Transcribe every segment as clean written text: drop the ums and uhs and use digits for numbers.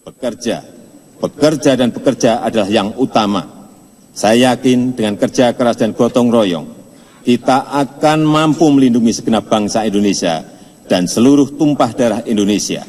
Bekerja, bekerja dan bekerja adalah yang utama. Saya yakin dengan kerja keras dan gotong royong, kita akan mampu melindungi segenap bangsa Indonesia dan seluruh tumpah darah Indonesia.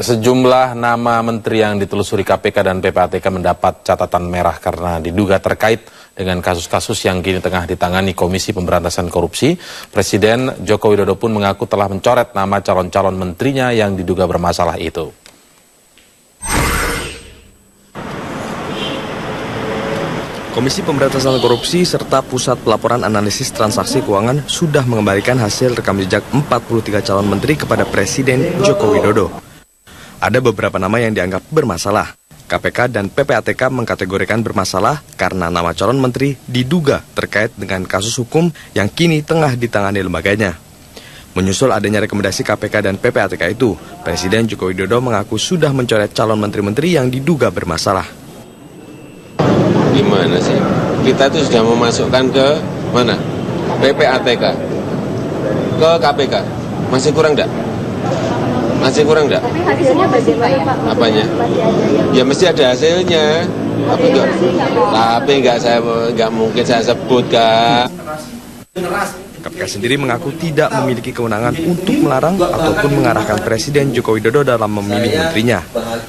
Sejumlah nama menteri yang ditelusuri KPK dan PPATK mendapat catatan merah karena diduga terkait dengan kasus-kasus yang kini tengah ditangani Komisi Pemberantasan Korupsi. Presiden Joko Widodo pun mengaku telah mencoret nama calon-calon menterinya yang diduga bermasalah itu. Komisi Pemberantasan Korupsi serta Pusat Pelaporan Analisis Transaksi Keuangan sudah mengembalikan hasil rekam jejak 43 calon menteri kepada Presiden Joko Widodo. Ada beberapa nama yang dianggap bermasalah. KPK dan PPATK mengkategorikan bermasalah karena nama calon menteri diduga terkait dengan kasus hukum yang kini tengah ditangani lembaganya. Menyusul adanya rekomendasi KPK dan PPATK itu, Presiden Joko Widodo mengaku sudah mencoret calon menteri-menteri yang diduga bermasalah. Gimana sih? Kita itu sudah memasukkan ke mana? PPATK, ke KPK. Masih kurang enggak? Masih kurang enggak? Tapi hasilnya bagaimana Pak? Apanya? Ya mesti ada hasilnya. Tapi enggak mungkin saya sebut, Kak. KPK sendiri mengaku tidak memiliki kewenangan untuk melarang ataupun mengarahkan Presiden Joko Widodo dalam memilih menterinya.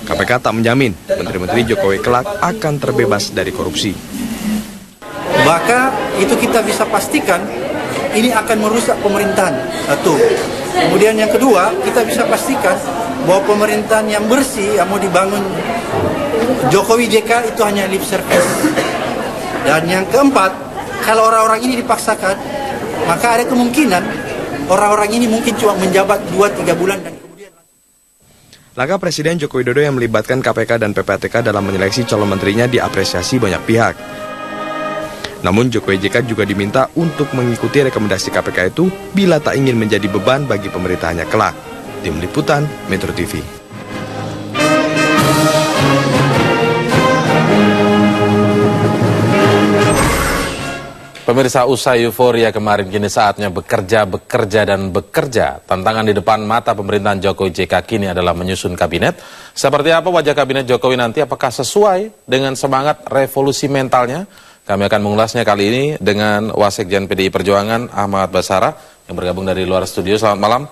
KPK tak menjamin menteri-menteri Jokowi kelak akan terbebas dari korupsi. Maka itu kita bisa pastikan ini akan merusak pemerintahan. Satu. Kemudian yang kedua, kita bisa pastikan bahwa pemerintahan yang bersih yang mau dibangun Jokowi JK itu hanya lip service. Dan yang keempat, kalau orang-orang ini dipaksakan, maka ada kemungkinan orang-orang ini mungkin cuma menjabat 2-3 bulan dan kemudian... Langkah Presiden Joko Widodo yang melibatkan KPK dan PPATK dalam menyeleksi calon menterinya diapresiasi banyak pihak. Namun Jokowi JK juga diminta untuk mengikuti rekomendasi KPK itu bila tak ingin menjadi beban bagi pemerintahannya kelak. Tim Liputan Metro TV. Pemirsa, usai euforia kemarin, kini saatnya bekerja. Tantangan di depan mata pemerintahan Jokowi JK kini adalah menyusun kabinet. Seperti apa wajah kabinet Jokowi nanti? Apakah sesuai dengan semangat revolusi mentalnya? Kami akan mengulasnya kali ini dengan Wasekjen PDI Perjuangan Ahmad Basara yang bergabung dari luar studio. Selamat malam,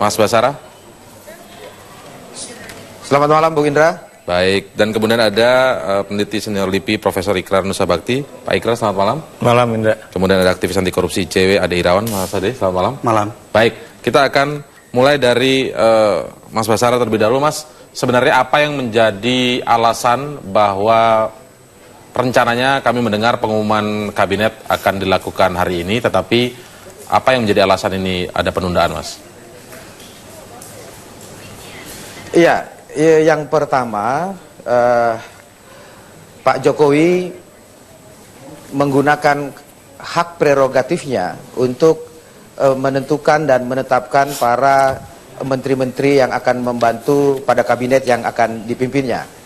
Mas Basara. Selamat malam, Bung Indra. Baik, dan kemudian ada peneliti senior LIPI Profesor Ikrar Nusabakti. Pak Ikrar, selamat malam. Malam, Indra. Kemudian ada aktivis anti korupsi ICW Ade Irawan. Mas Ade, selamat malam. Malam. Baik, kita akan mulai dari Mas Basara terlebih dahulu. Mas, sebenarnya apa yang menjadi alasan bahwa rencananya kami mendengar pengumuman kabinet akan dilakukan hari ini, tetapi apa yang menjadi alasan ini ada penundaan, Mas? Iya, yang pertama, Pak Jokowi menggunakan hak prerogatifnya untuk menentukan dan menetapkan para menteri-menteri yang akan membantu pada kabinet yang akan dipimpinnya.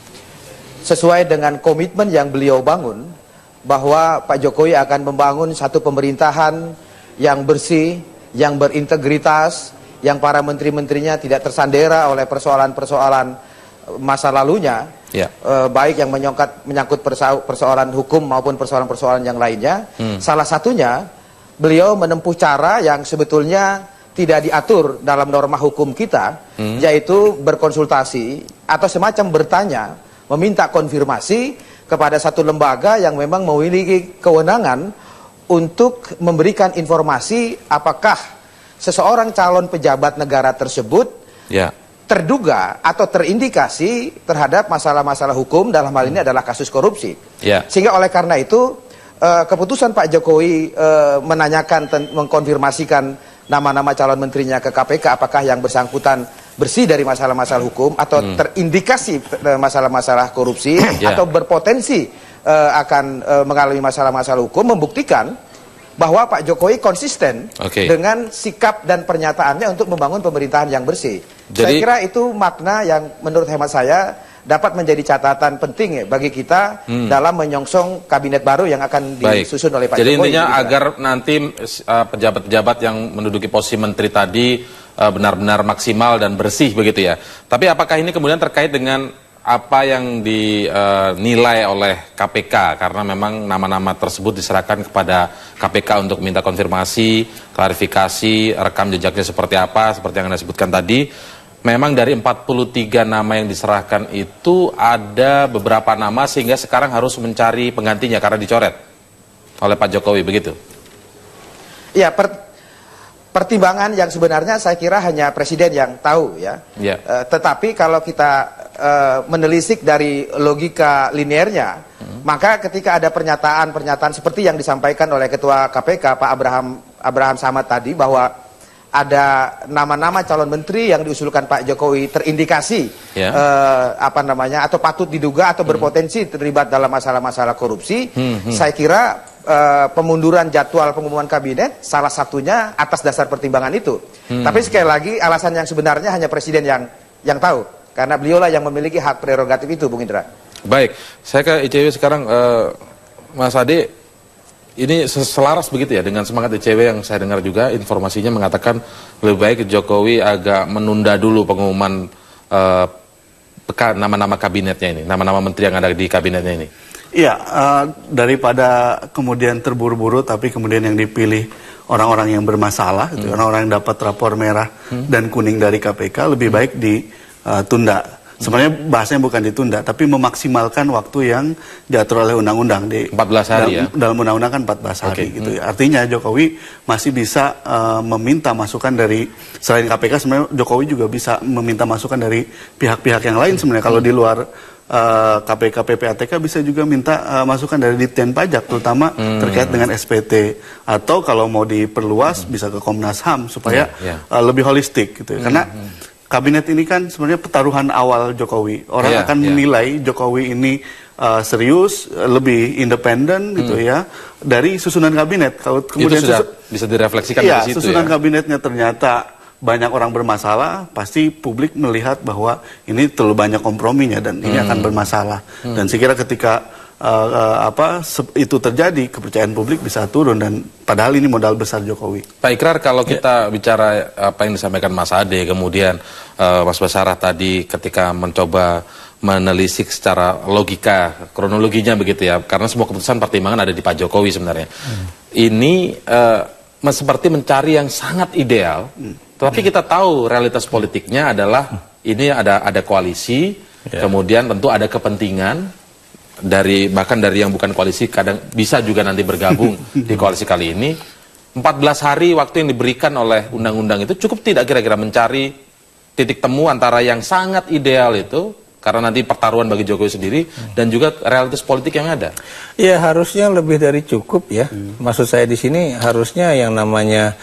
Sesuai dengan komitmen yang beliau bangun, bahwa Pak Jokowi akan membangun satu pemerintahan yang bersih, yang berintegritas, yang para menteri-menterinya tidak tersandera oleh persoalan-persoalan masa lalunya, baik yang menyangkut persoalan hukum maupun persoalan-persoalan yang lainnya. Salah satunya, beliau menempuh cara yang sebetulnya tidak diatur dalam norma hukum kita, yaitu berkonsultasi atau semacam bertanya, meminta konfirmasi kepada satu lembaga yang memang memiliki kewenangan untuk memberikan informasi apakah seseorang calon pejabat negara tersebut terduga atau terindikasi terhadap masalah-masalah hukum, dalam hal ini adalah kasus korupsi. Sehingga oleh karena itu keputusan Pak Jokowi menanyakan, mengkonfirmasikan nama-nama calon menterinya ke KPK, apakah yang bersangkutan bersih dari masalah-masalah hukum atau terindikasi masalah-masalah korupsi atau berpotensi akan mengalami masalah-masalah hukum, membuktikan bahwa Pak Jokowi konsisten dengan sikap dan pernyataannya untuk membangun pemerintahan yang bersih. Saya kira itu makna yang menurut hemat saya dapat menjadi catatan penting ya bagi kita dalam menyongsong kabinet baru yang akan disusun oleh Pak Jokowi. Jadi intinya agar nanti pejabat-pejabat yang menduduki posisi menteri tadi benar-benar maksimal dan bersih begitu ya. Tapi apakah ini kemudian terkait dengan apa yang dinilai oleh KPK, karena memang nama-nama tersebut diserahkan kepada KPK untuk minta konfirmasi, klarifikasi, rekam jejaknya seperti apa, seperti yang Anda sebutkan tadi. Memang dari 43 nama yang diserahkan itu ada beberapa nama sehingga sekarang harus mencari penggantinya karena dicoret oleh Pak Jokowi, begitu? Ya, pertimbangan yang sebenarnya saya kira hanya Presiden yang tahu ya. Tetapi kalau kita menelisik dari logika linearnya, maka ketika ada pernyataan-pernyataan seperti yang disampaikan oleh Ketua KPK Pak Abraham Samad tadi, bahwa ada nama-nama calon menteri yang diusulkan Pak Jokowi terindikasi atau patut diduga atau berpotensi terlibat dalam masalah-masalah korupsi. Saya kira pemunduran jadwal pengumuman kabinet salah satunya atas dasar pertimbangan itu. Tapi sekali lagi alasan yang sebenarnya hanya Presiden yang tahu, karena beliaulah yang memiliki hak prerogatif itu, Bung Indra. Baik, saya ke ICW sekarang, Mas Ade. Ini selaras begitu ya dengan semangat ICW yang saya dengar juga informasinya mengatakan lebih baik Jokowi agak menunda dulu pengumuman nama-nama kabinetnya ini, nama-nama menteri yang ada di kabinetnya ini. Iya, daripada kemudian terburu-buru tapi kemudian yang dipilih orang-orang yang bermasalah, orang-orang yang dapat rapor merah dan kuning dari KPK, lebih baik ditunda. Sebenarnya bahasanya bukan ditunda, tapi memaksimalkan waktu yang diatur oleh undang-undang di 14 hari ya. Dalam undang-undang kan 14 hari gitu. Artinya Jokowi masih bisa meminta masukan dari selain KPK, sebenarnya Jokowi juga bisa meminta masukan dari pihak-pihak yang lain sebenarnya. Kalau di luar KPK PPATK bisa juga minta masukan dari Ditjen Pajak, terutama terkait dengan SPT, atau kalau mau diperluas bisa ke Komnas HAM supaya lebih holistik gitu. Karena kabinet ini kan sebenarnya pertaruhan awal Jokowi. Orang akan menilai Jokowi ini serius, lebih independen gitu ya dari susunan kabinet. Kalau kemudian itu sudah bisa direfleksikan dari situ susunan kabinetnya ternyata banyak orang bermasalah, pasti publik melihat bahwa ini terlalu banyak komprominya dan ini akan bermasalah. Dan saya kira ketika itu terjadi, kepercayaan publik bisa turun, dan padahal ini modal besar Jokowi. Pak Ikrar, kalau kita bicara apa yang disampaikan Mas Ade, kemudian Mas Basarah tadi ketika mencoba menelisik secara logika, kronologinya begitu ya, karena semua keputusan pertimbangan ada di Pak Jokowi sebenarnya. Ini seperti mencari yang sangat ideal, tapi kita tahu realitas politiknya adalah ini ada koalisi, kemudian tentu ada kepentingan bahkan dari yang bukan koalisi, kadang bisa juga nanti bergabung di koalisi kali ini. 14 hari waktu yang diberikan oleh undang-undang itu cukup tidak kira-kira mencari titik temu antara yang sangat ideal itu, karena nanti pertaruhan bagi Jokowi sendiri, dan juga realitas politik yang ada? Ya, harusnya lebih dari cukup ya. Maksud saya di sini harusnya yang namanya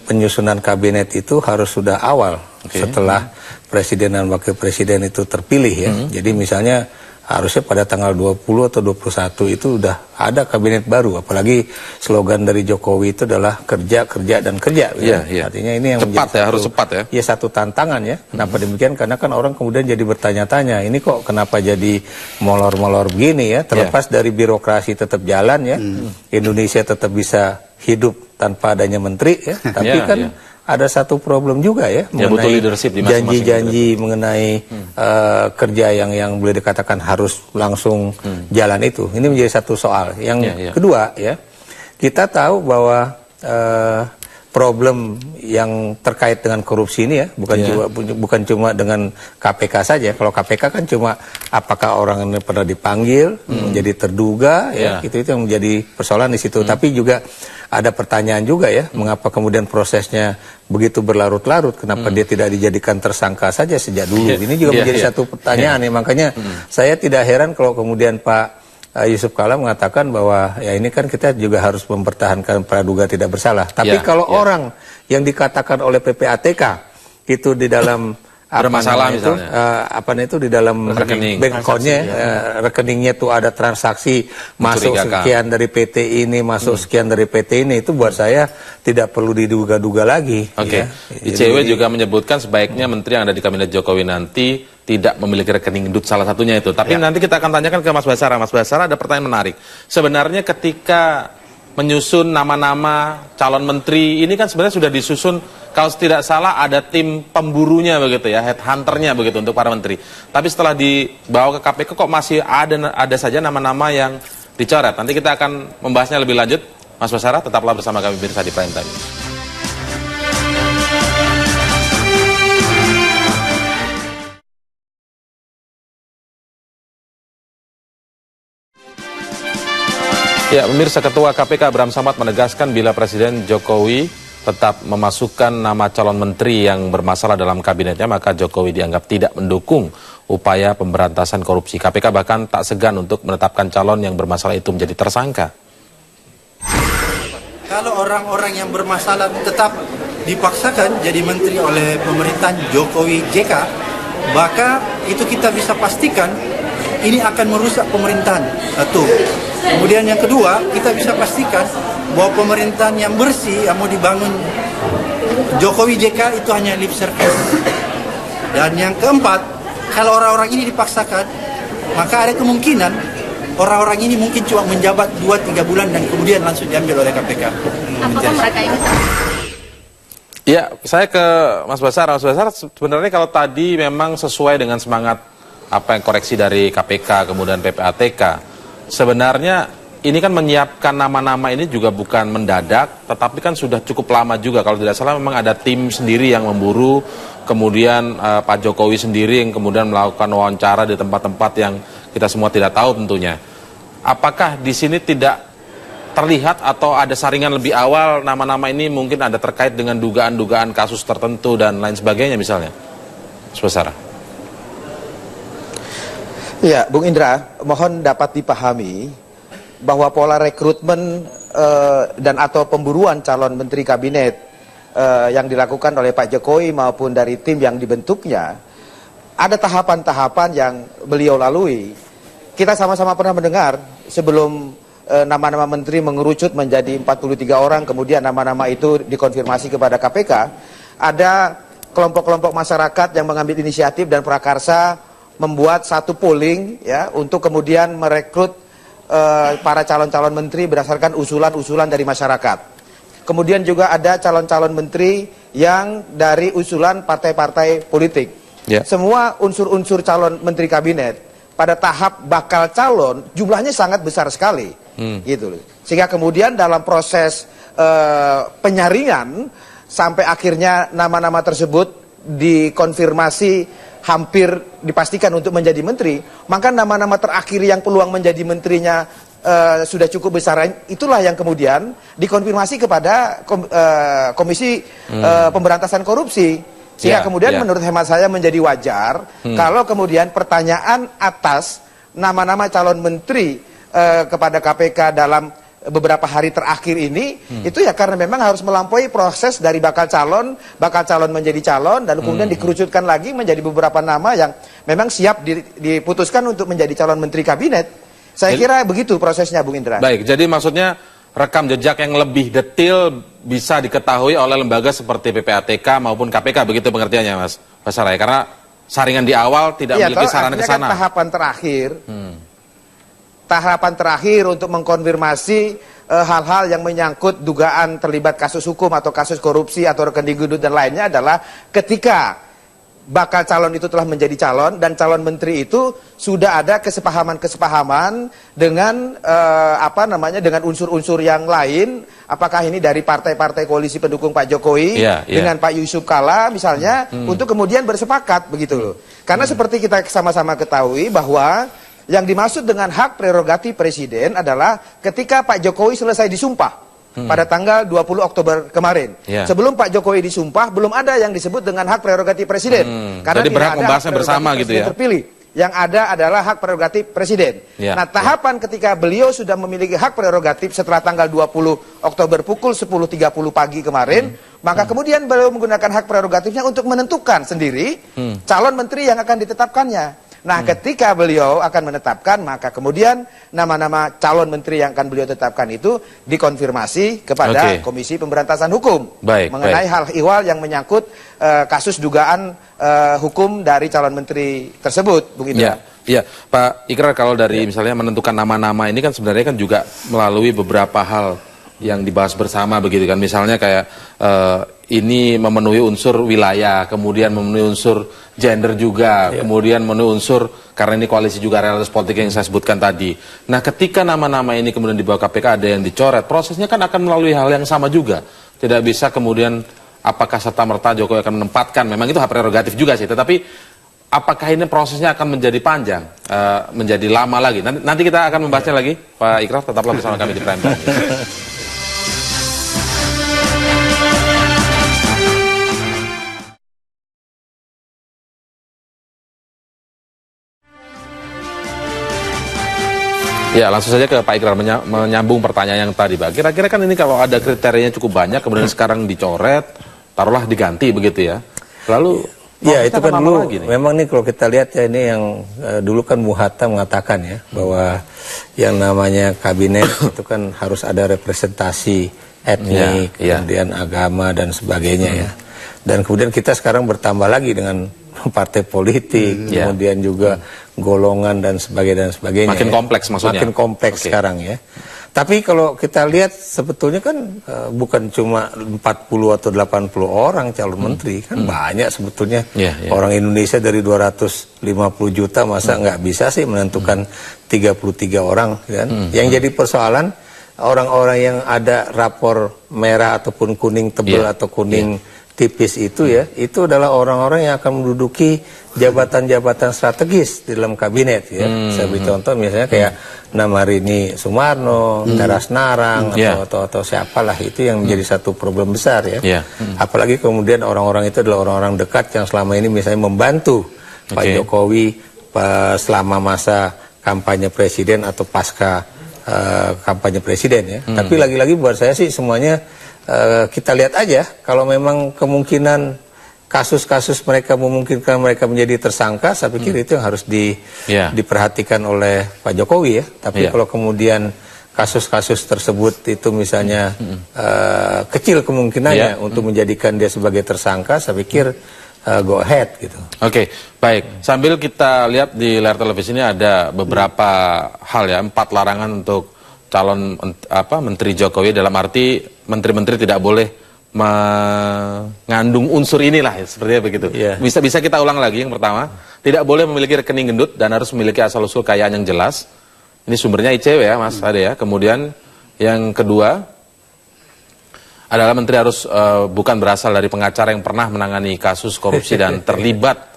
penyusunan kabinet itu harus sudah awal setelah presiden dan wakil presiden itu terpilih ya. Jadi misalnya harusnya pada tanggal 20 atau 21 itu udah ada kabinet baru, apalagi slogan dari Jokowi itu adalah kerja, kerja, dan kerja. Artinya ini yang cepat ya, harus cepat ya. Ya, satu tantangan ya. Kenapa demikian? Karena kan orang kemudian jadi bertanya-tanya, ini kok kenapa jadi molor-molor begini ya? Terlepas dari birokrasi tetap jalan ya, Indonesia tetap bisa hidup tanpa adanya menteri ya. Tapi kan ada satu problem juga ya, mengenai janji-janji mengenai kerja yang boleh dikatakan harus langsung jalan itu. Ini menjadi satu soal. Yang kedua ya, kita tahu bahwa problem yang terkait dengan korupsi ini ya, bukan cuma dengan KPK saja. Kalau KPK kan cuma apakah orang ini pernah dipanggil, menjadi terduga ya, itu yang menjadi persoalan di situ. Tapi juga ada pertanyaan juga ya, mengapa kemudian prosesnya begitu berlarut-larut, kenapa dia tidak dijadikan tersangka saja sejak dulu. Ini juga menjadi satu pertanyaan ya, makanya saya tidak heran kalau kemudian Pak Yusuf Kala mengatakan bahwa ya ini kan kita juga harus mempertahankan praduga tidak bersalah. Tapi kalau orang yang dikatakan oleh PPATK itu di dalam bermasalah misalnya itu di dalam rekening bank account-nya, rekeningnya tuh ada transaksi masuk sekian dari PT ini, masuk sekian dari PT ini, itu buat saya tidak perlu diduga-duga lagi. Oke. ICW juga menyebutkan sebaiknya menteri yang ada di kabinet Jokowi nanti tidak memiliki rekening DUT, salah satunya itu. Tapi nanti kita akan tanyakan ke Mas Basara. Mas Basara, ada pertanyaan menarik. Sebenarnya ketika menyusun nama-nama calon menteri ini kan sebenarnya sudah disusun, kalau tidak salah ada tim pemburunya begitu ya, headhunternya begitu untuk para menteri. Tapi setelah dibawa ke KPK kok masih ada saja nama-nama yang dicoret. Nanti kita akan membahasnya lebih lanjut. Mas Basara, tetaplah bersama kami pemirsa di Prime Time. Ya, pemirsa, Ketua KPK Bram Samad menegaskan bila Presiden Jokowi tetap memasukkan nama calon menteri yang bermasalah dalam kabinetnya, maka Jokowi dianggap tidak mendukung upaya pemberantasan korupsi. KPK bahkan tak segan untuk menetapkan calon yang bermasalah itu menjadi tersangka. Kalau orang-orang yang bermasalah tetap dipaksakan jadi menteri oleh pemerintahan Jokowi JK, maka itu kita bisa pastikan ini akan merusak pemerintahan. Kemudian yang kedua, kita bisa pastikan bahwa pemerintahan yang bersih yang mau dibangun Jokowi JK itu hanya lip service. Dan yang keempat, kalau orang-orang ini dipaksakan, maka ada kemungkinan orang-orang ini mungkin cuma menjabat 2-3 bulan dan kemudian langsung diambil oleh KPK. Apakah mereka ini? Ya, saya ke Mas Basara. Mas Basara, sebenarnya kalau tadi memang sesuai dengan semangat apa yang koreksi dari KPK kemudian PPATK, sebenarnya ini kan menyiapkan nama-nama ini juga bukan mendadak, tetapi kan sudah cukup lama juga. Kalau tidak salah memang ada tim sendiri yang memburu, kemudian Pak Jokowi sendiri yang kemudian melakukan wawancara di tempat-tempat yang kita semua tidak tahu tentunya. Apakah di sini tidak terlihat atau ada saringan lebih awal nama-nama ini mungkin ada terkait dengan dugaan-dugaan kasus tertentu dan lain sebagainya misalnya? Basara. Ya, Bung Indra, mohon dapat dipahami bahwa pola rekrutmen dan atau pemburuan calon menteri kabinet yang dilakukan oleh Pak Jokowi maupun dari tim yang dibentuknya, ada tahapan-tahapan yang beliau lalui. Kita sama-sama pernah mendengar sebelum nama-nama menteri mengerucut menjadi 43 orang, kemudian nama-nama itu dikonfirmasi kepada KPK, ada kelompok-kelompok masyarakat yang mengambil inisiatif dan prakarsa membuat satu polling ya untuk kemudian merekrut para calon-calon menteri berdasarkan usulan-usulan dari masyarakat. Kemudian juga ada calon-calon menteri yang dari usulan partai-partai politik. Semua unsur-unsur calon menteri kabinet pada tahap bakal calon jumlahnya sangat besar sekali, gitu loh. Sehingga kemudian dalam proses penyaringan sampai akhirnya nama-nama tersebut dikonfirmasi hampir dipastikan untuk menjadi menteri, maka nama-nama terakhir yang peluang menjadi menterinya sudah cukup besar, itulah yang kemudian dikonfirmasi kepada Komisi Pemberantasan Korupsi. Sehingga kemudian menurut hemat saya menjadi wajar kalau kemudian pertanyaan atas nama-nama calon menteri kepada KPK dalam beberapa hari terakhir ini itu ya karena memang harus melampaui proses dari bakal calon menjadi calon dan kemudian dikerucutkan lagi menjadi beberapa nama yang memang siap diputuskan untuk menjadi calon menteri kabinet. Saya kira begitu prosesnya, Bung Indra. Baik, jadi maksudnya rekam jejak yang lebih detail bisa diketahui oleh lembaga seperti PPATK maupun KPK, begitu pengertiannya, Mas Basara, ya? Karena saringan di awal tidak memiliki saran ke sana. Tahapan terakhir untuk mengkonfirmasi hal-hal yang menyangkut dugaan terlibat kasus hukum atau kasus korupsi atau rekening gendut dan lainnya adalah ketika bakal calon itu telah menjadi calon dan calon menteri itu sudah ada kesepahaman dengan dengan unsur-unsur yang lain, apakah ini dari partai-partai koalisi pendukung Pak Jokowi dengan Pak Yusuf Kalla misalnya untuk kemudian bersepakat begitu loh. Karena seperti kita sama-sama ketahui bahwa yang dimaksud dengan hak prerogatif presiden adalah ketika Pak Jokowi selesai disumpah pada tanggal 20 Oktober kemarin. Sebelum Pak Jokowi disumpah, belum ada yang disebut dengan hak prerogatif presiden. Karena jadi tidak berhak ada membahasnya bersama gitu ya. Terpilih. Yang ada adalah hak prerogatif presiden. Ya, nah, tahapan ketika beliau sudah memiliki hak prerogatif setelah tanggal 20 Oktober pukul 10.30 pagi kemarin, maka kemudian beliau menggunakan hak prerogatifnya untuk menentukan sendiri calon menteri yang akan ditetapkannya. Nah, ketika beliau akan menetapkan, maka kemudian nama-nama calon menteri yang akan beliau tetapkan itu dikonfirmasi kepada Komisi Pemberantasan Hukum mengenai hal ihwal yang menyangkut kasus dugaan hukum dari calon menteri tersebut, Bung Indra. Iya, Pak Ikrar, kalau dari misalnya menentukan nama-nama ini kan sebenarnya kan juga melalui beberapa hal yang dibahas bersama begitu kan, misalnya kayak ini memenuhi unsur wilayah, kemudian memenuhi unsur gender juga, kemudian memenuhi unsur karena ini koalisi juga realitas politik yang saya sebutkan tadi. Nah, ketika nama-nama ini kemudian dibawa KPK ada yang dicoret, prosesnya kan akan melalui hal yang sama juga. Tidak bisa kemudian apakah serta-merta Jokowi akan menempatkan, memang itu hak prerogatif juga sih, tetapi apakah ini prosesnya akan menjadi panjang, menjadi lama lagi? Nanti kita akan membahasnya lagi, Pak Ikrar, tetaplah bersama kami di Prime Time. Ya, langsung saja ke Pak Ikrar, menyambung pertanyaan yang tadi, Pak. Kira-kira kan ini kalau ada kriterianya cukup banyak, kemudian sekarang dicoret, taruhlah diganti begitu ya. Lalu, ya itu kan dulu, memang nih kalau kita lihat ya ini yang dulu kan Muhatta mengatakan ya, bahwa yang namanya kabinet itu kan harus ada representasi etnik, kemudian agama dan sebagainya ya. Dan kemudian kita sekarang bertambah lagi dengan partai politik, kemudian juga golongan dan sebagainya. Makin kompleks maksudnya. Makin kompleks sekarang ya. Tapi kalau kita lihat sebetulnya kan bukan cuma 40 atau 80 orang calon menteri, kan banyak sebetulnya. Orang Indonesia dari 250 juta masa nggak bisa sih menentukan 33 orang kan. Yang jadi persoalan orang-orang yang ada rapor merah ataupun kuning tebal atau kuning tipis itu ya, itu adalah orang-orang yang akan menduduki jabatan-jabatan strategis di dalam kabinet ya. Saya beri contoh misalnya kayak Namarini Sumarno, Teras Narang atau siapalah, itu yang menjadi satu problem besar ya. Apalagi kemudian orang-orang itu adalah orang-orang dekat yang selama ini misalnya membantu Pak Jokowi selama masa kampanye presiden atau pasca kampanye presiden ya. Tapi lagi-lagi buat saya sih semuanya kita lihat aja, kalau memang kemungkinan kasus-kasus mereka memungkinkan mereka menjadi tersangka, saya pikir itu yang harus diperhatikan oleh Pak Jokowi ya. Tapi kalau kemudian kasus-kasus tersebut itu misalnya kecil kemungkinannya untuk menjadikan dia sebagai tersangka, saya pikir go ahead gitu. Oke, baik. Sambil kita lihat di layar televisi ini ada beberapa hal ya, 4 larangan untuk calon menteri Jokowi, dalam arti menteri-menteri tidak boleh mengandung unsur inilah, sepertinya begitu. Bisa kita ulang lagi. Yang pertama, tidak boleh memiliki rekening gendut dan harus memiliki asal-usul kekayaan yang jelas. Ini sumbernya ICW ya, Mas Ade ya. Kemudian yang kedua adalah menteri harus bukan berasal dari pengacara yang pernah menangani kasus korupsi dan terlibat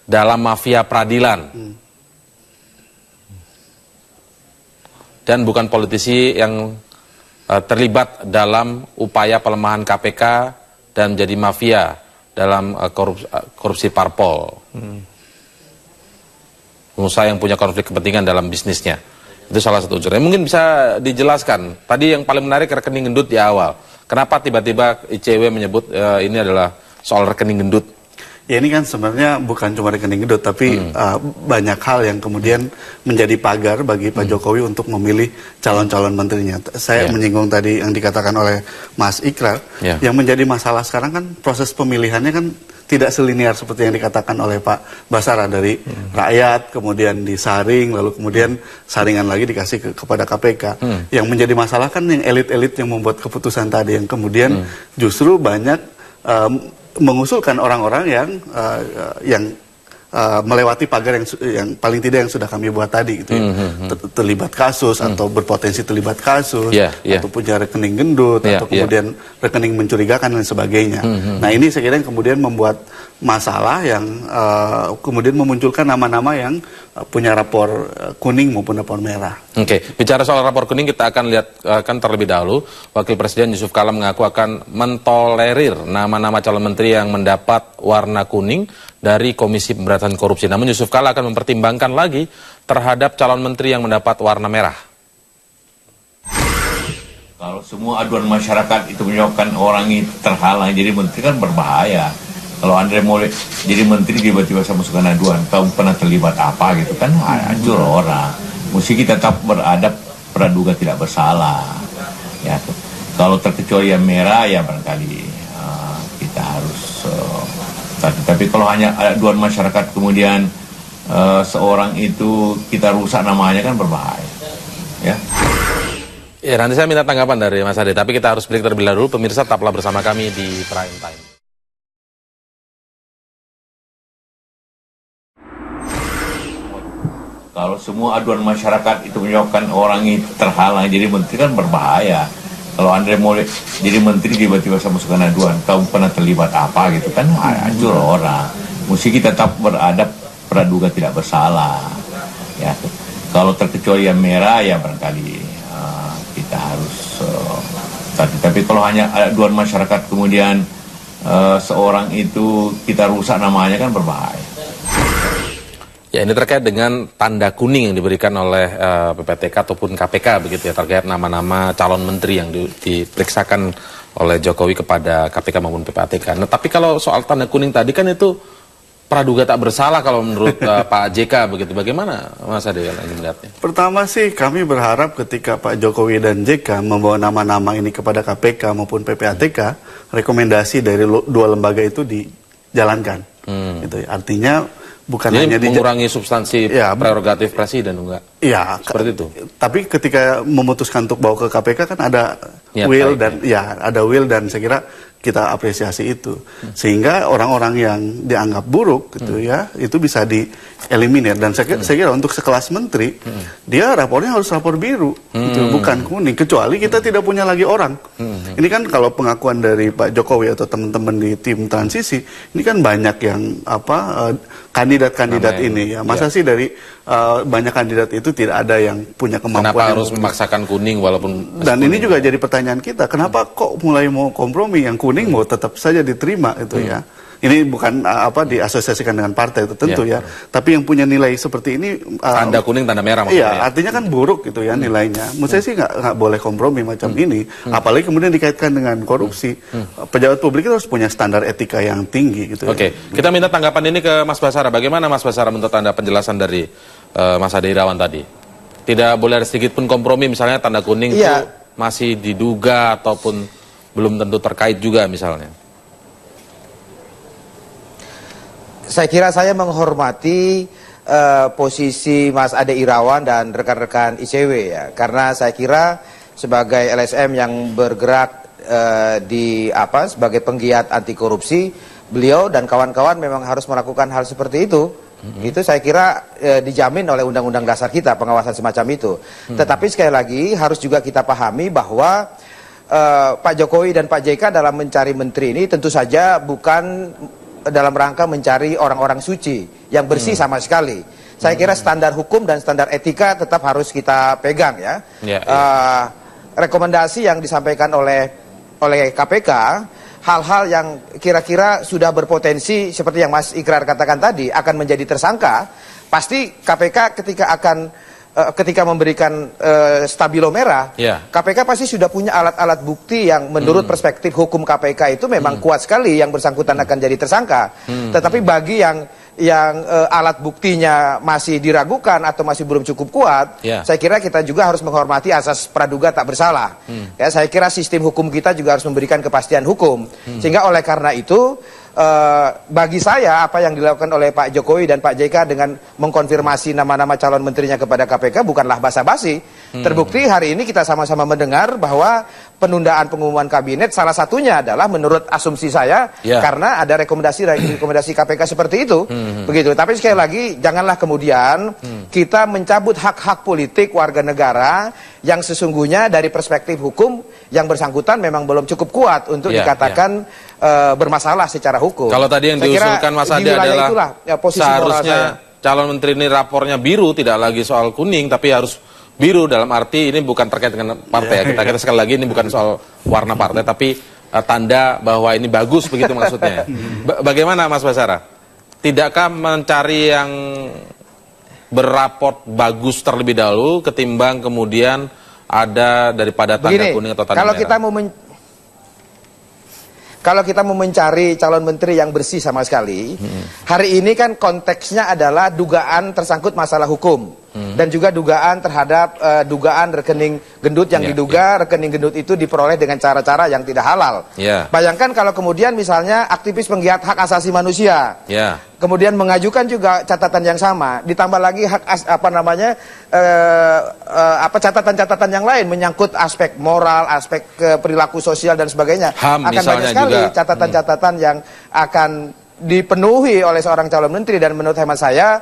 dalam mafia peradilan. Dan bukan politisi yang terlibat dalam upaya pelemahan KPK dan menjadi mafia dalam korupsi parpol. Pengusaha yang punya konflik kepentingan dalam bisnisnya. Itu salah satu unsurnya. Mungkin bisa dijelaskan. Tadi yang paling menarik rekening gendut di awal. Kenapa tiba-tiba ICW menyebut ini adalah soal rekening gendut? Ya ini kan sebenarnya bukan cuma rekening gendut, tapi banyak hal yang kemudian menjadi pagar bagi Pak Jokowi untuk memilih calon-calon menterinya. Saya menyinggung tadi yang dikatakan oleh Mas Ikrar, yang menjadi masalah sekarang kan proses pemilihannya kan tidak selinier seperti yang dikatakan oleh Pak Basara, dari rakyat, kemudian disaring, lalu kemudian saringan lagi dikasih kepada KPK. Yang menjadi masalah kan yang elit-elit yang membuat keputusan tadi, yang kemudian justru banyak mengusulkan orang-orang yang melewati pagar yang paling tidak yang sudah kami buat tadi gitu ya. Terlibat kasus atau berpotensi terlibat kasus atau punya rekening gendut atau kemudian rekening mencurigakan dan sebagainya. Nah ini saya kira yang kemudian membuat masalah yang kemudian memunculkan nama-nama yang punya rapor kuning maupun rapor merah. Oke, bicara soal rapor kuning kita akan lihat terlebih dahulu. Wakil Presiden Yusuf Kala mengaku akan mentolerir nama-nama calon menteri yang mendapat warna kuning dari Komisi Pemberantasan Korupsi. Namun Yusuf Kala akan mempertimbangkan lagi terhadap calon menteri yang mendapat warna merah. Kalau semua aduan masyarakat itu menyebabkan orang itu terhalang jadi menteri kan berbahaya. Kalau Andre mau jadi menteri tiba-tiba saya masukkan aduan, tahu pernah terlibat apa gitu kan, hancur orang. Mesti kita tetap beradab, praduga tidak bersalah. Ya, kalau terkecuali yang merah ya barangkali kita harus. Tapi kalau hanya aduan masyarakat kemudian seorang itu kita rusak namanya kan berbahaya. Ya. Ya, nanti saya minta tanggapan dari Mas Ade, tapi kita harus break terlebih dahulu. Pemirsa, tetaplah bersama kami di Prime Time. Kalau semua aduan masyarakat itu menyebabkan orang itu terhalang jadi menteri kan berbahaya. Kalau Andre mau jadi menteri tiba-tiba saya masukkan aduan, tahu pernah terlibat apa gitu kan, hancur orang. Mesti kita tetap beradab, praduga tidak bersalah. Ya, kalau terkecuali yang merah ya barangkali kita harus. Tapi kalau hanya aduan masyarakat kemudian seorang itu kita rusak namanya kan berbahaya. Ya, ini terkait dengan tanda kuning yang diberikan oleh PPATK ataupun KPK begitu ya, terkait nama-nama calon menteri yang diperiksakan oleh Jokowi kepada KPK maupun PPATK. Nah, tapi kalau soal tanda kuning tadi kan itu praduga tak bersalah kalau menurut Pak JK begitu. Bagaimana Mas Ade yang melihatnya? Pertama sih kami berharap ketika Pak Jokowi dan JK membawa nama-nama ini kepada KPK maupun PPATK, rekomendasi dari dua lembaga itu dijalankan. Gitu ya. Artinya bukan jadi hanya mengurangi substansi prerogatif presiden, enggak? Iya, seperti itu. Tapi ketika memutuskan untuk bawa ke KPK kan ada niat will baik, dan ada will dan saya kira kita apresiasi itu. Sehingga orang-orang yang dianggap buruk gitu ya, itu bisa dieliminir dan saya kira untuk sekelas menteri dia rapornya harus rapor biru, gitu, bukan kuning, kecuali kita tidak punya lagi orang. Ini kan kalau pengakuan dari Pak Jokowi atau teman-teman di tim transisi, ini kan banyak yang kandidat-kandidat ini ya. Masa sih dari banyak kandidat itu tidak ada yang punya kemampuan. Kenapa harus memaksakan kuning walaupun dan ini juga jadi pertanyaan kita, kenapa kok mulai mau kompromi yang kuning mau tetap saja diterima itu ya. Ini bukan diasosiasikan dengan partai itu tentu ya. Tapi yang punya nilai seperti ini tanda kuning, tanda merah maksudnya. Iya, artinya kan buruk gitu ya nilainya. Menurut saya sih nggak boleh kompromi macam ini. Apalagi kemudian dikaitkan dengan korupsi. Pejabat publik itu harus punya standar etika yang tinggi gitu. Oke, kita minta tanggapan ini ke Mas Basara. Bagaimana Mas Basara menurut Anda penjelasan dari Mas Ade Irawan tadi? Tidak boleh ada sedikit pun kompromi, misalnya tanda kuning itu masih diduga ataupun belum tentu terkait juga misalnya. Saya kira saya menghormati posisi Mas Ade Irawan dan rekan-rekan ICW ya, karena saya kira sebagai LSM yang bergerak sebagai penggiat anti korupsi, beliau dan kawan-kawan memang harus melakukan hal seperti itu. Itu saya kira dijamin oleh Undang-Undang Dasar kita, pengawasan semacam itu. Tetapi sekali lagi harus juga kita pahami bahwa Pak Jokowi dan Pak JK dalam mencari menteri ini tentu saja bukan dalam rangka mencari orang-orang suci yang bersih sama sekali. Saya kira standar hukum dan standar etika tetap harus kita pegang ya. Rekomendasi yang disampaikan oleh KPK, hal-hal yang kira-kira sudah berpotensi seperti yang Mas Ikrar katakan tadi akan menjadi tersangka, pasti KPK ketika memberikan stabilo merah, KPK pasti sudah punya alat-alat bukti yang menurut perspektif hukum KPK itu memang kuat sekali yang bersangkutan akan jadi tersangka. Tetapi bagi yang alat buktinya masih diragukan atau masih belum cukup kuat, saya kira kita juga harus menghormati asas praduga tak bersalah. Ya, saya kira sistem hukum kita juga harus memberikan kepastian hukum. Sehingga oleh karena itu bagi saya apa yang dilakukan oleh Pak Jokowi dan Pak JK dengan mengkonfirmasi nama-nama calon menterinya kepada KPK bukanlah basa-basi. Terbukti hari ini kita sama-sama mendengar bahwa penundaan pengumuman kabinet salah satunya adalah menurut asumsi saya karena ada rekomendasi KPK seperti itu. Begitu. Tapi sekali lagi janganlah kemudian kita mencabut hak-hak politik warga negara yang sesungguhnya dari perspektif hukum yang bersangkutan memang belum cukup kuat untuk dikatakan bermasalah secara hukum. Kalau tadi yang diusulkan Mas Adi adalah seharusnya calon menteri ini rapornya biru, tidak lagi soal kuning, tapi harus biru dalam arti ini bukan terkait dengan partai. Kita sekali lagi ini bukan soal warna partai, tapi tanda bahwa ini bagus begitu maksudnya. Bagaimana Mas Basara? Tidakkah mencari yang berraport bagus terlebih dahulu ketimbang kemudian ada daripada tanda kuning atau tanda merah? Kalau kita mau mencari calon menteri yang bersih sama sekali, hari ini kan konteksnya adalah dugaan tersangkut masalah hukum. Dan juga dugaan terhadap dugaan rekening gendut yang diduga rekening gendut itu diperoleh dengan cara-cara yang tidak halal. Bayangkan kalau kemudian misalnya aktivis penggiat hak asasi manusia, kemudian mengajukan juga catatan yang sama, ditambah lagi catatan-catatan yang lain menyangkut aspek moral, aspek perilaku sosial dan sebagainya. HAM akan banyak sekali catatan-catatan yang akan dipenuhi oleh seorang calon menteri, dan menurut hemat saya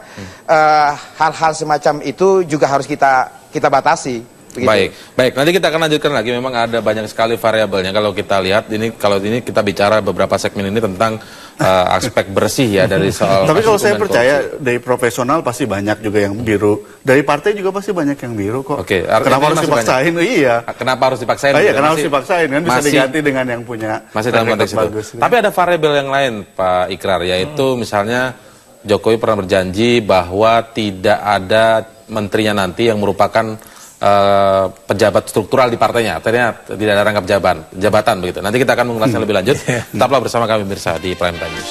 hal-hal semacam itu juga harus kita batasi. Begitu. Baik. Nanti kita akan lanjutkan lagi. Memang ada banyak sekali variabelnya. Kalau kita lihat kalau ini kita bicara beberapa segmen ini tentang aspek bersih ya dari soal. Tapi kalau saya percaya dari profesional pasti banyak juga yang biru. Dari partai juga pasti banyak yang biru kok. Kenapa harus dipaksain? Iya. Kenapa harus dipaksain? Iya, kenapa harus dipaksain? Kan bisa diganti dengan yang punya. Masih dalam konteks itu. Tapi ada variabel yang lain, Pak Ikrar, yaitu misalnya Jokowi pernah berjanji bahwa tidak ada menterinya nanti yang merupakan pejabat struktural di partainya, artinya tidak ada rangkap jabatan begitu. Nanti kita akan mengulasnya lebih lanjut. Tetaplah bersama kami pemirsa di Prime Time News.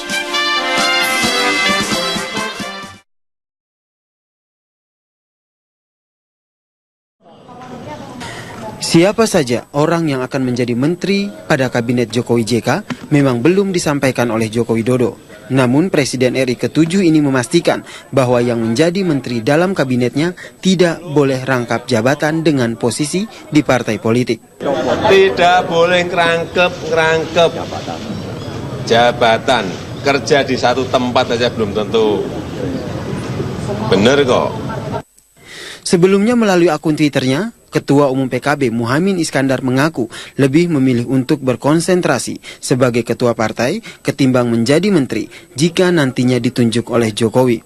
Siapa saja orang yang akan menjadi menteri pada kabinet Jokowi JK memang belum disampaikan oleh Joko Widodo. Namun Presiden RI ke-7 ini memastikan bahwa yang menjadi menteri dalam kabinetnya tidak boleh rangkap jabatan dengan posisi di partai politik. Tidak boleh ngerangkep jabatan. Kerja di satu tempat saja belum tentu benar kok. Sebelumnya melalui akun Twitternya, Ketua Umum PKB Muhaimin Iskandar mengaku lebih memilih untuk berkonsentrasi sebagai ketua partai ketimbang menjadi menteri jika nantinya ditunjuk oleh Jokowi.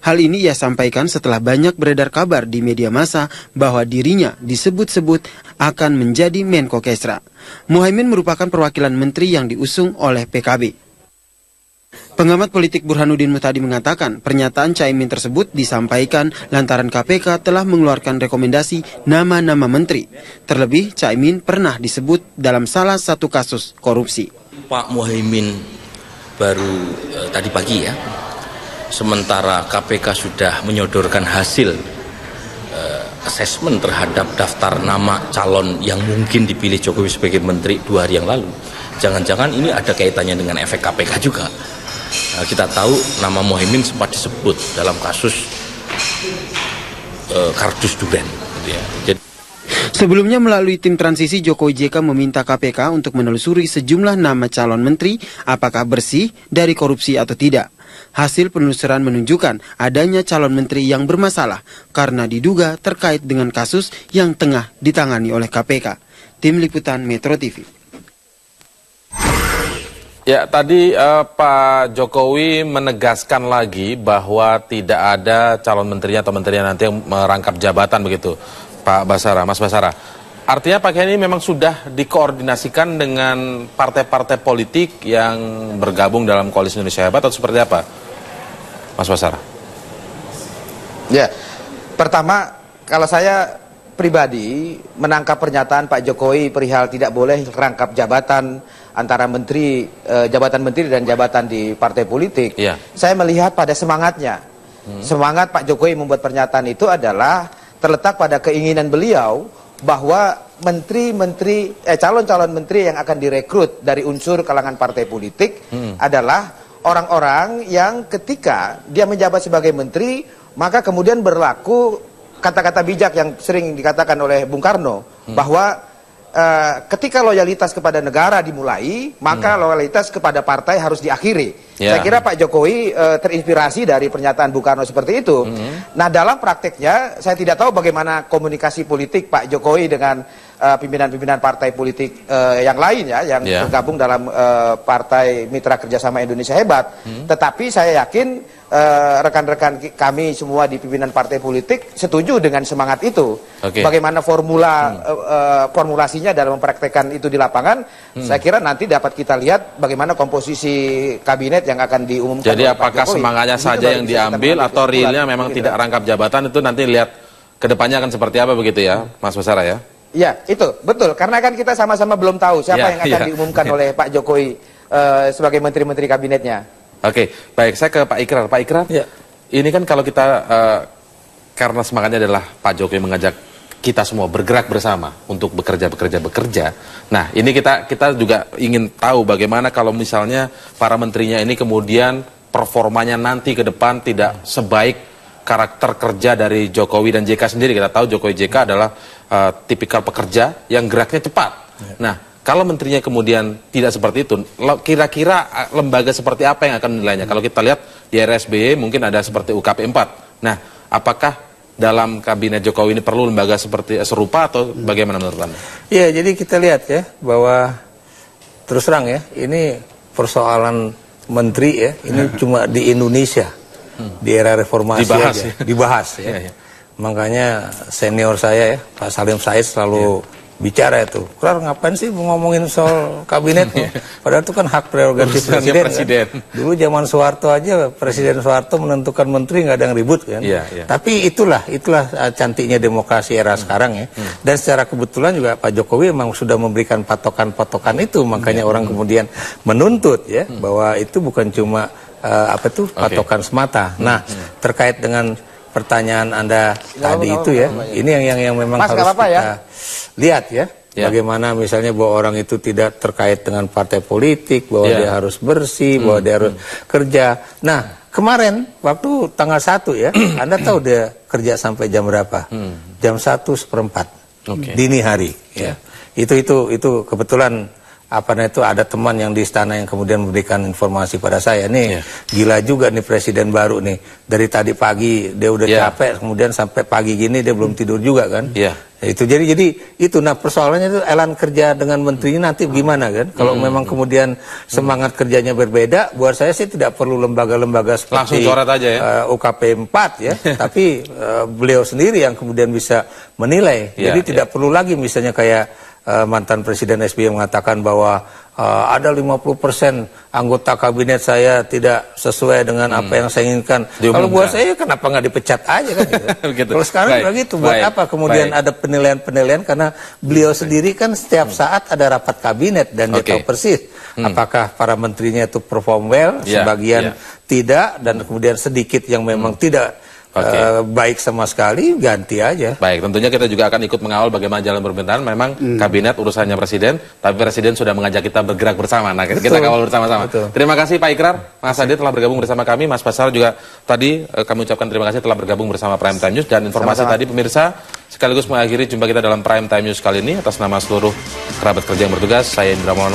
Hal ini ia sampaikan setelah banyak beredar kabar di media massa bahwa dirinya disebut-sebut akan menjadi Menko Kesra. Muhaimin merupakan perwakilan menteri yang diusung oleh PKB. Pengamat politik Burhanuddin Muhtadi mengatakan pernyataan Caimin tersebut disampaikan lantaran KPK telah mengeluarkan rekomendasi nama-nama menteri. Terlebih Caimin pernah disebut dalam salah satu kasus korupsi. Pak Muhaimin baru tadi pagi ya, sementara KPK sudah menyodorkan hasil asesmen terhadap daftar nama calon yang mungkin dipilih Jokowi sebagai menteri 2 hari yang lalu. Jangan-jangan ini ada kaitannya dengan efek KPK juga. Kita tahu nama Muhaimin sempat disebut dalam kasus kardus Duren. Sebelumnya melalui tim transisi Jokowi JK meminta KPK untuk menelusuri sejumlah nama calon menteri apakah bersih dari korupsi atau tidak. Hasil penelusuran menunjukkan adanya calon menteri yang bermasalah karena diduga terkait dengan kasus yang tengah ditangani oleh KPK. Tim Liputan Metro TV. Ya, tadi Pak Jokowi menegaskan lagi bahwa tidak ada calon menterinya atau menterinya nanti yang merangkap jabatan begitu, Pak Basara, Mas Basara. Artinya Pak ini memang sudah dikoordinasikan dengan partai-partai politik yang bergabung dalam Koalisi Indonesia Hebat atau seperti apa, Mas Basara? Ya, pertama kalau saya pribadi menangkap pernyataan Pak Jokowi perihal tidak boleh rangkap jabatan antara menteri, jabatan menteri dan jabatan di partai politik, saya melihat pada semangatnya. Semangat Pak Jokowi membuat pernyataan itu adalah terletak pada keinginan beliau bahwa calon-calon menteri yang akan direkrut dari unsur kalangan partai politik adalah orang-orang yang ketika dia menjabat sebagai menteri, maka kemudian berlaku kata-kata bijak yang sering dikatakan oleh Bung Karno, bahwa ketika loyalitas kepada negara dimulai, maka loyalitas kepada partai harus diakhiri. Saya kira Pak Jokowi terinspirasi dari pernyataan Bung Karno seperti itu. Nah, dalam prakteknya saya tidak tahu bagaimana komunikasi politik Pak Jokowi dengan pimpinan-pimpinan partai politik yang lain ya, yang tergabung dalam Partai Mitra Kerjasama Indonesia Hebat. Tetapi saya yakin rekan-rekan kami semua di pimpinan partai politik setuju dengan semangat itu. Bagaimana formulasinya dalam mempraktekkan itu di lapangan, saya kira nanti dapat kita lihat bagaimana komposisi kabinet yang akan diumumkan. Jadi apakah semangatnya saja yang diambil atau realnya memang tidak rangkap jabatan, itu nanti lihat kedepannya akan seperti apa begitu ya, Mas Basara ya? Ya, itu betul. Karena kan kita sama-sama belum tahu siapa yang akan diumumkan oleh Pak Jokowi sebagai menteri-menteri kabinetnya. Oke, baik. Saya ke Pak Ikrar. Pak Ikrar, ini kan kalau kita karena semangatnya adalah Pak Jokowi mengajak kita semua bergerak bersama untuk bekerja. Nah, ini kita juga ingin tahu bagaimana kalau misalnya para menterinya ini kemudian performanya nanti ke depan tidak sebaik karakter kerja dari Jokowi dan JK sendiri. Kita tahu Jokowi JK adalah tipikal pekerja yang geraknya cepat. Nah, kalau menterinya kemudian tidak seperti itu, kira-kira lembaga seperti apa yang akan menilainya? Kalau kita lihat di RSBY mungkin ada seperti UKP 4. Nah, apakah dalam kabinet Jokowi ini perlu lembaga seperti serupa atau bagaimana menurut Anda? Ya, jadi kita lihat ya bahwa terus terang ya, ini persoalan menteri ya, ini cuma di Indonesia. Di era reformasi dibahas ya. Makanya senior saya ya, Pak Salim Said selalu bicara itu, Krar ngapain sih ngomongin soal kabinetnya? Padahal itu kan hak prerogatif presiden. Kan? Dulu zaman Soeharto aja, Presiden Soeharto menentukan menteri nggak ada yang ribut kan. Tapi itulah cantiknya demokrasi era sekarang ya. Dan secara kebetulan juga Pak Jokowi memang sudah memberikan patokan-patokan itu, makanya orang kemudian menuntut ya bahwa itu bukan cuma patokan semata. Nah, terkait dengan pertanyaan Anda tadi itu ya, ini yang memang harus kita lihat ya, bagaimana misalnya bahwa orang itu tidak terkait dengan partai politik, bahwa dia harus bersih, bahwa dia harus kerja. Nah, kemarin waktu tanggal 1 ya, Anda tahu dia kerja sampai jam berapa? Jam 1:04 dini hari ya. Itu kebetulan ada teman yang di istana yang kemudian memberikan informasi pada saya nih, gila juga nih presiden baru nih, dari tadi pagi dia udah capek, kemudian sampai pagi gini dia belum tidur juga kan. Itu jadi itu. Nah, persoalannya itu elan kerja dengan menterinya nanti gimana kan? Kalau memang kemudian semangat kerjanya berbeda, buat saya sih tidak perlu lembaga-lembaga seperti UKP 4 ya, tapi beliau sendiri yang kemudian bisa menilai. Jadi tidak perlu lagi misalnya kayak mantan Presiden SBY mengatakan bahwa ada 50% anggota kabinet saya tidak sesuai dengan apa yang saya inginkan. Kalau buat saya kenapa nggak dipecat aja kan gitu. Kalau sekarang begitu, buat apa kemudian ada penilaian-penilaian, karena beliau sendiri kan setiap saat ada rapat kabinet dan dia tahu persis apakah para menterinya itu perform well, sebagian tidak, dan kemudian sedikit yang memang tidak baik sama sekali, ganti aja. Baik, tentunya kita juga akan ikut mengawal bagaimana jalan pemerintahan. Memang kabinet urusannya presiden, tapi presiden sudah mengajak kita bergerak bersama. Nah, kita kawal bersama-sama. Terima kasih Pak Ikrar, Mas Adi telah bergabung bersama kami, Mas Basara juga tadi kami ucapkan terima kasih telah bergabung bersama Prime Time News, dan informasi tadi pemirsa sekaligus mengakhiri jumpa kita dalam Prime Time News kali ini. Atas nama seluruh kerabat kerja yang bertugas, saya Indra Maulana.